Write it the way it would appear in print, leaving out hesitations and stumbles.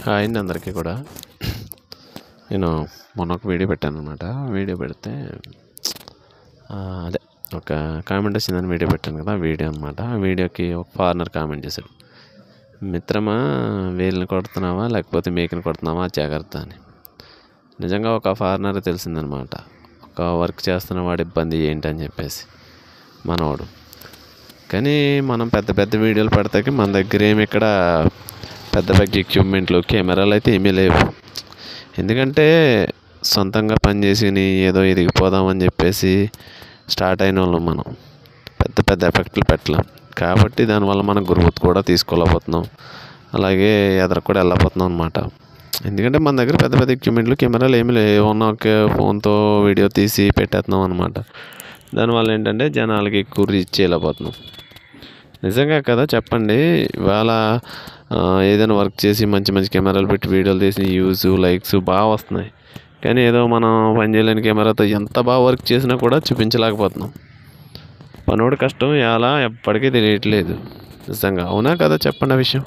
Hi అండి అందరికీ కూడా. నేను మొన్న ఒక వీడియో పెట్టానన్నమాట. వీడియో పెడితే అదే ఒక కామెంట్ వచ్చిందని వీడియో పెట్టాను కదా, వీడియో అనమాట. ఆ వీడియోకి ఒక ఫారినర్ కామెంట్ చేశాడు, మిత్రమా వేలుని కొడుతున్నావా లేకపోతే మేకని కొడుతున్నావా జాగ్రత్త అని. నిజంగా ఒక ఫారినర్ తెలిసిందనమాట, ఒక వర్క్ చేస్తున్న వాడి ఇబ్బంది ఏంటని చెప్పేసి మనవాడు. కానీ మనం పెద్ద పెద్ద వీడియోలు పెడతాకి మన దగ్గర ఏమి ఇక్కడ పెద్ద పెద్ద ఎక్విప్మెంట్లు కెమెరాలు అయితే ఏమీ లేవు. ఎందుకంటే సొంతంగా పనిచేసి ఏదో ఎదిగిపోదామని చెప్పేసి స్టార్ట్ అయిన వాళ్ళం మనం. పెద్ద పెద్ద ఎఫెక్ట్లు పెట్టలేం కాబట్టి దానివల్ల మనం గ్రోత్ కూడా తీసుకోలేకపోతున్నాం, అలాగే ఎదరకు కూడా వెళ్ళకపోతున్నాం అనమాట. ఎందుకంటే మన దగ్గర పెద్ద పెద్ద ఎక్విప్మెంట్లు కెమెరాలు ఏమీ లేవు, ఏమన్నా ఒక ఫోన్తో వీడియో తీసి పెట్టేస్తున్నాం అనమాట. దానివల్ల ఏంటంటే జనాలకి ఎక్కువ రీచ్ చేయలేకపోతున్నాం. నిజంగా కదా చెప్పండి, ఇవాళ ఏదైనా వర్క్ చేసి మంచి మంచి కెమెరాలు పెట్టి వీడియోలు తీసి వ్యూస్ లైక్స్ బాగా వస్తున్నాయి. కానీ ఏదో మనం పని చేయలేని కెమెరాతో ఎంత బాగా వర్క్ చేసినా కూడా చూపించలేకపోతున్నాం. పనోడి కష్టం ఎలా ఎప్పటికీ తెలియట్లేదు. నిజంగా అవునా కదా చెప్పండి ఆ విషయం.